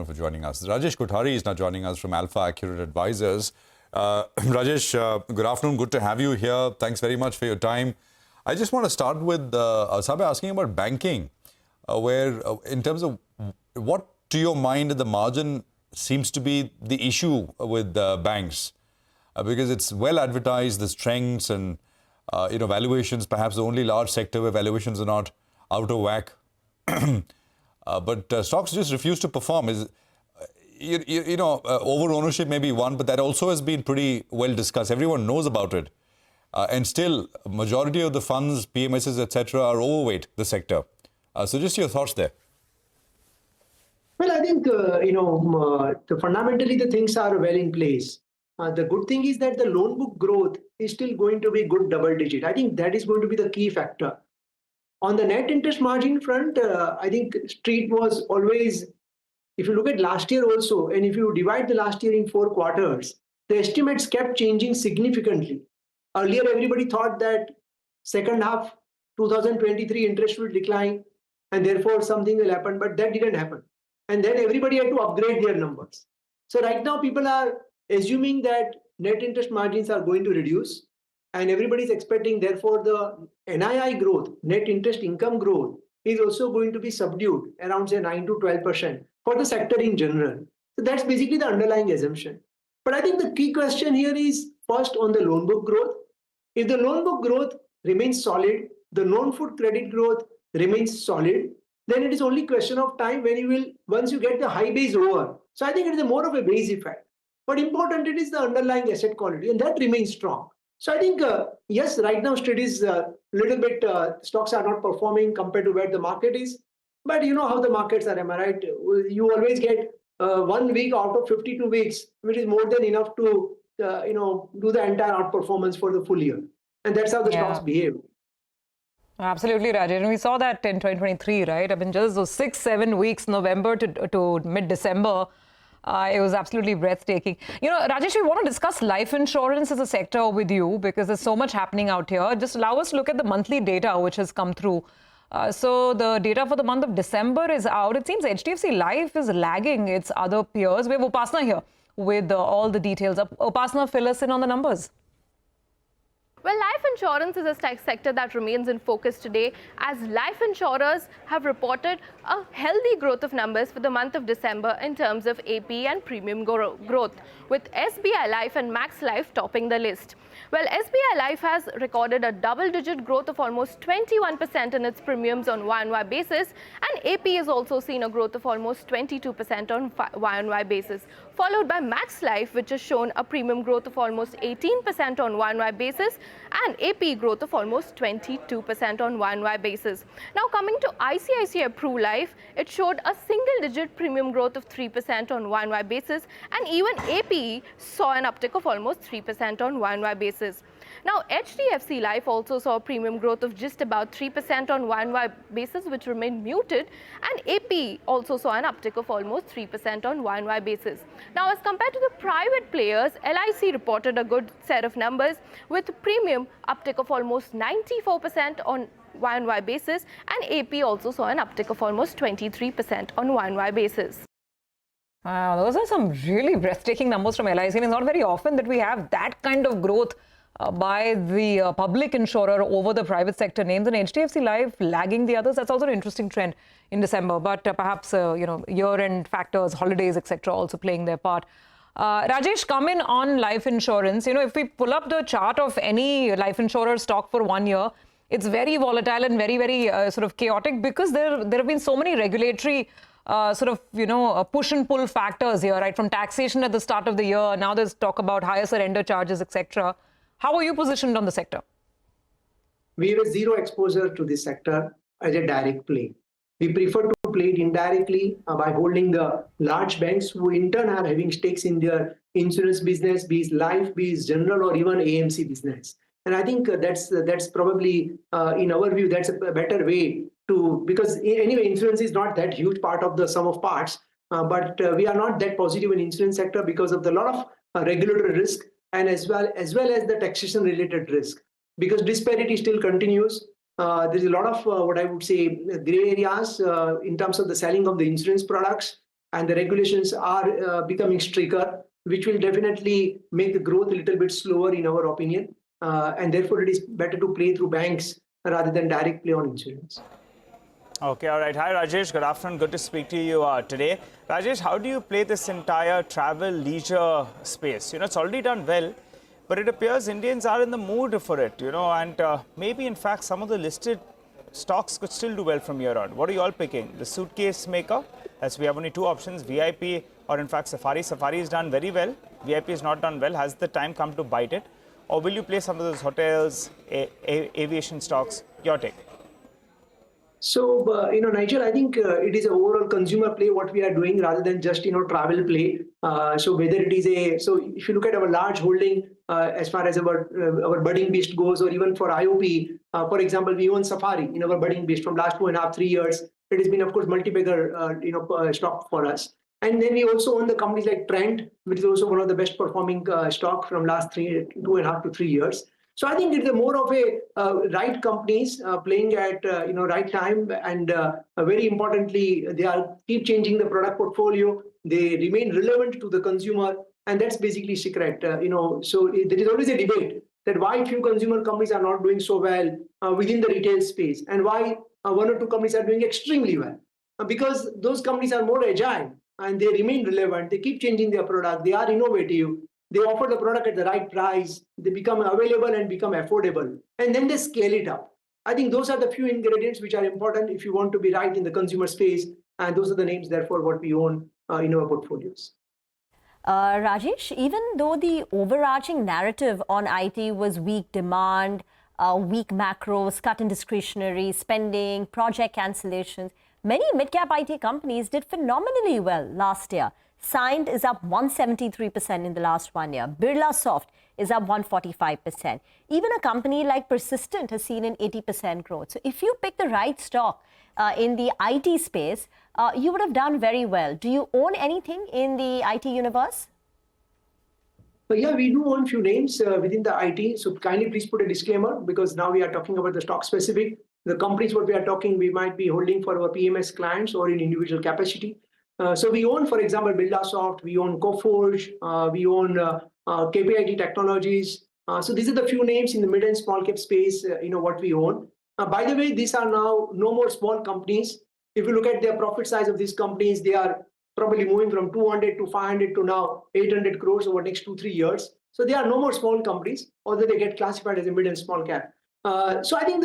For joining us. Rajesh Kothari is now joining us from AlfAccurate Advisors. Rajesh, good afternoon. Good to have you here. Thanks very much for your time. I just want to start with Sabe asking about banking, where in terms of what to your mind the margin seems to be the issue with banks, because it's well advertised, the strengths and valuations, perhaps the only large sector where valuations are not out of whack. But stocks just refuse to perform. Over ownership may be one, but that also has been pretty well discussed. Everyone knows about it. And still, majority of the funds, PMSs, etc., are overweight the sector. So just your thoughts there. Well, I think, fundamentally the things are well in place. The good thing is that the loan book growth is still going to be good double digit. I think that is going to be the key factor. On the net interest margin front, I think Street was always, if you look at last year also, and if you divide the last year in 4 quarters, the estimates kept changing significantly. Earlier, everybody thought that second half 2023 interest will decline and therefore something will happen, but that didn't happen. And then everybody had to upgrade their numbers. So right now people are assuming that net interest margins are going to reduce, and everybody is expecting therefore the NII growth, net interest income growth, is also going to be subdued around say 9 to 12% for the sector in general. So that's basically the underlying assumption. But I think the key question here is first on the loan book growth. If the loan book growth remains solid, the non-food credit growth remains solid, then it is only question of time when you will, once you get the high base over. So I think it is more of a base effect. But important, it is the underlying asset quality, and that remains strong. So I think, yes, right now Street is a little bit, stocks are not performing compared to where the market is. But you know how the markets are, am I right? You always get 1 week out of 52 weeks, which is more than enough to, do the entire outperformance for the full year. And that's how the stocks behave. Absolutely, Rajesh. And we saw that in 2023, right? I mean, just those 6-7 weeks, November to mid-December, it was absolutely breathtaking. Rajesh, we want to discuss life insurance as a sector with you because there's so much happening out here. Just allow us to look at the monthly data which has come through. So the data for the month of December is out. It seems HDFC Life is lagging its other peers. We have Upasana here with all the details. Upasana, fill us in on the numbers. Well, life insurance is a sector that remains in focus today as life insurers have reported a healthy growth of numbers for the month of December in terms of AP and premium growth, with SBI Life and Max Life topping the list. Well, SBI Life has recorded a double-digit growth of almost 21% in its premiums on Y-on-Y basis, and AP has also seen a growth of almost 22% on Y-on-Y basis, followed by Max Life, which has shown a premium growth of almost 18% on Y-on-Y basis and AP growth of almost 22% on Y-on-Y basis. Now coming to ICICI Pru Life, it showed a single-digit premium growth of 3% on Y-on-Y basis, and even AP saw an uptick of almost 3% on Y-on-Y basis. Now, HDFC Life also saw a premium growth of just about 3% on Y-on-Y basis, which remained muted, and AP also saw an uptick of almost 3% on Y-on-Y basis. Now, as compared to the private players, LIC reported a good set of numbers with premium uptick of almost 94% on Y-on-Y basis, and AP also saw an uptick of almost 23% on Y-on-Y basis. Wow, those are some really breathtaking numbers from LIC. It's not very often that we have that kind of growth by the public insurer over the private sector names, and HDFC Life lagging the others. That's also an interesting trend in December, but perhaps year-end factors, holidays, etc. also playing their part. Rajesh, come in on life insurance. If we pull up the chart of any life insurer stock for 1 year, it's very volatile and very, very sort of chaotic because there have been so many regulatory push and pull factors here, right? From taxation at the start of the year, now there's talk about higher surrender charges, etc. How are you positioned on the sector? We have a zero exposure to this sector as a direct play. We prefer to play it indirectly by holding the large banks who in turn are having stakes in their insurance business, be it life, be it general or even AMC business. And I think that's probably, in our view, that's a better way to, because anyway, insurance is not that huge part of the sum of parts, but we are not that positive in insurance sector because of the lot of regulatory risk and as well as the taxation related risk, because disparity still continues. There's a lot of what I would say gray areas in terms of the selling of the insurance products. and the regulations are becoming stricter, which will definitely make the growth a little bit slower in our opinion. And therefore, it is better to play through banks rather than direct play on insurance. Okay, all right. Hi, Rajesh. Good afternoon. Good to speak to you today. Rajesh, how do you play this entire travel leisure space? It's already done well, but it appears Indians are in the mood for it, and maybe, in fact, some of the listed stocks could still do well from here on. What are you all picking? The suitcase maker, as we have only two options, VIP or, in fact, Safari. Safari has done very well. VIP has not done well. Has the time come to bite it? Or will you play some of those hotels, aviation stocks? Your take. So, Nigel, I think it is an overall consumer play what we are doing rather than just, travel play. So whether it is so if you look at our large holding as far as our budding beast goes, or even for IOP, for example, we own Safari in our budding beast from last 2.5, 3 years. It has been, of course, multi-bagger, stock for us. And then we also own the companies like Trent, which is also one of the best performing stock from last 2.5 to 3 years. So I think it's more of a right companies playing at right time, and very importantly, they keep changing the product portfolio. They remain relevant to the consumer, and that's basically secret. So there is always a debate that why few consumer companies are not doing so well within the retail space, and why one or two companies are doing extremely well, because those companies are more agile and they remain relevant. They keep changing their product. They are innovative. They offer the product at the right price. They become available and become affordable, and then they scale it up. I think those are the few ingredients which are important if you want to be right in the consumer space, and those are the names, therefore, what we own in our portfolios. Rajesh, even though the overarching narrative on IT was weak demand, weak macros, cut in discretionary spending, project cancellations, many mid-cap IT companies did phenomenally well last year. Cyient is up 173% in the last 1 year. Birlasoft is up 145%. Even a company like Persistent has seen an 80% growth. So if you pick the right stock in the IT space, you would have done very well. Do you own anything in the IT universe? But yeah, we do own few names within the IT. So kindly please put a disclaimer, because now we are talking about the stock specific. The companies what we are talking, we might be holding for our PMS clients or in individual capacity. So we own, for example, Birlasoft, we own Coforge, we own KPIT Technologies. So these are the few names in the mid and small cap space, what we own. By the way, these are now no more small companies. If you look at their profit size of these companies, they are probably moving from 200 to 500 to now 800 crores over the next 2-3 years. So they are no more small companies, although they get classified as a mid and small cap. So I think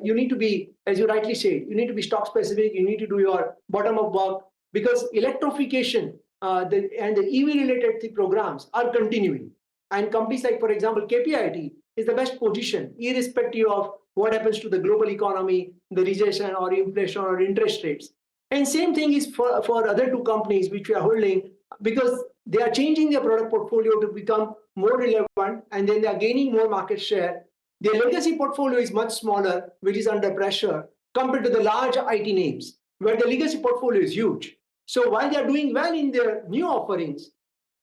you need to be, as you rightly say, you need to be stock specific. You need to do your bottom up work, because electrification and the EV related programs are continuing. And companies like, for example, KPIT is the best position, irrespective of what happens to the global economy, the recession or inflation or interest rates. And same thing is for other two companies which we are holding, because they are changing their product portfolio to become more relevant, and then they are gaining more market share. Their legacy portfolio is much smaller, which is under pressure compared to the large IT names, where the legacy portfolio is huge. So while they are doing well in their new offerings,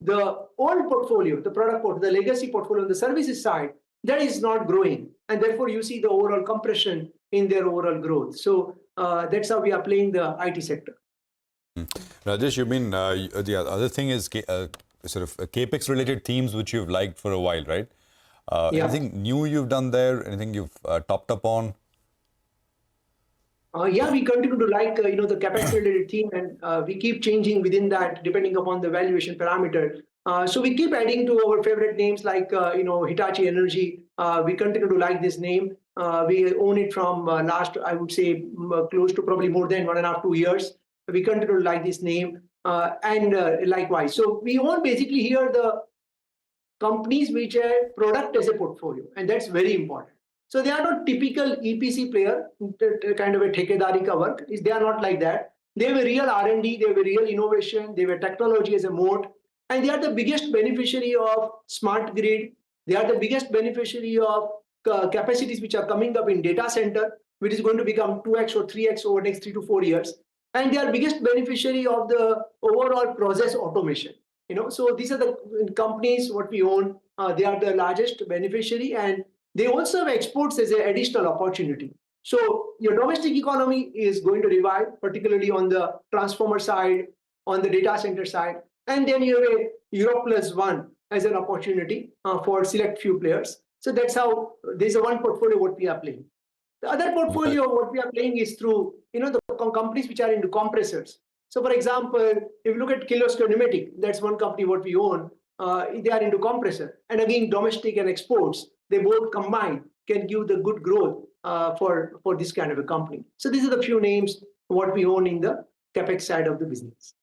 the old portfolio, the product portfolio, the legacy portfolio on the services side, that is not growing. And therefore, you see the overall compression in their overall growth. So that's how we are playing the IT sector. Rajesh, you mean the other thing is sort of CAPEX related themes which you've liked for a while, right? Yeah. Anything new you've done there? Anything you've topped up on? Yeah, we continue to like, the CapEx related theme, and we keep changing within that depending upon the valuation parameter. So we keep adding to our favorite names like, Hitachi Energy. We continue to like this name. We own it from last, I would say, close to probably more than 1.5 to 2 years. We continue to like this name, and likewise. So we own basically here the companies which have product as a portfolio, and that's very important. So they are not typical EPC player, kind of a thekedari ka work. They are not like that. They have a real R&D, they have a real innovation, they have a technology as a moat, and they are the biggest beneficiary of smart grid. They are the biggest beneficiary of capacities which are coming up in data center, which is going to become 2x or 3x over the next 3 to 4 years. And they are biggest beneficiary of the overall process automation. So these are the companies what we own. They are the largest beneficiary, and they also have exports as an additional opportunity. So your domestic economy is going to revive, particularly on the transformer side, on the data center side. And then you have a Europe plus one as an opportunity for select few players. So that's how there's a one portfolio what we are playing. The other portfolio what we are playing is through the companies which are into compressors. So for example, if you look at Kirloskar Pneumatic, that's one company what we own. They are into compressor, and again domestic and exports, they both combined can give the good growth for this kind of a company. So these are the few names what we own in the capex side of the business.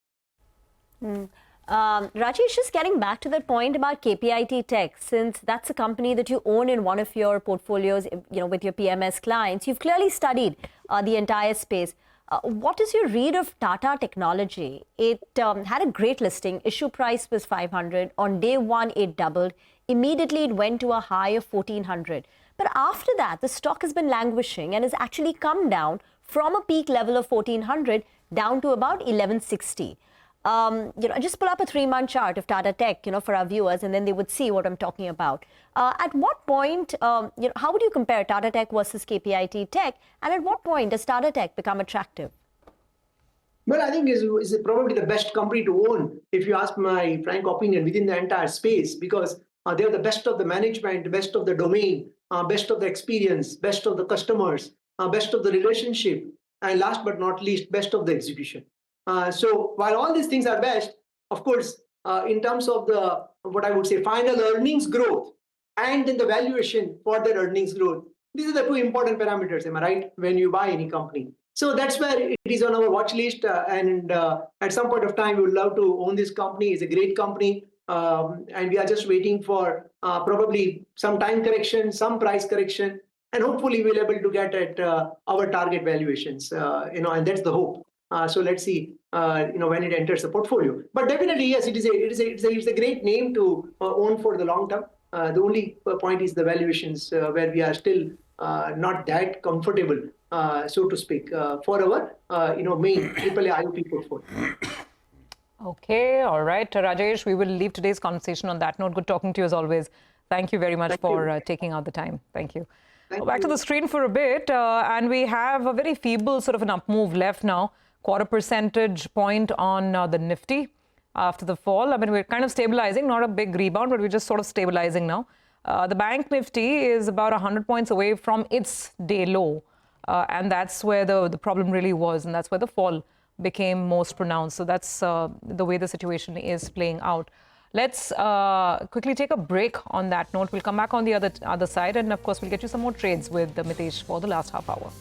Rajesh, just getting back to that point about KPIT Tech, since that's a company that you own in one of your portfolios, with your PMS clients, you've clearly studied the entire space. What is your read of Tata Technology? It had a great listing. Issue price was 500. On day one, it doubled. Immediately, it went to a high of 1400. But after that, the stock has been languishing and has actually come down from a peak level of 1400 down to about 1160. Just pull up a 3-month chart of Tata Tech, for our viewers, and then they would see what I'm talking about. At what point, how would you compare Tata Tech versus KPIT Tech, and at what point does Tata Tech become attractive? Well, I think is probably the best company to own, if you ask my frank opinion, within the entire space, because they're the best of the management, best of the domain, best of the experience, best of the customers, best of the relationship, and last but not least, best of the execution. So while all these things are best, of course, in terms of the, what I would say, final earnings growth and then the valuation for that earnings growth, these are the two important parameters, am I right, when you buy any company. So that's where it is on our watch list. And at some point of time, we would love to own this company. It's a great company. And we are just waiting for probably some time correction, some price correction, and hopefully we'll be able to get at our target valuations, and that's the hope. So let's see, when it enters the portfolio. But definitely, yes, it's a great name to own for the long term. The only point is the valuations, where we are still not that comfortable, so to speak, for our main AAA IOP portfolio. Okay, all right, Rajesh, we will leave today's conversation on that note. Good talking to you as always. Thank you very much for taking out the time. Thank you. Back to the screen for a bit, and we have a very feeble sort of an up move left now. 0.25 percentage point on the Nifty after the fall. I mean, we're kind of stabilizing, not a big rebound, but we're just sort of stabilizing now. The bank Nifty is about 100 points away from its day low, and that's where the problem really was, and that's where the fall became most pronounced. So that's the way the situation is playing out. Let's quickly take a break on that note. We'll come back on the other side, and of course, we'll get you some more trades with Mitesh for the last half hour.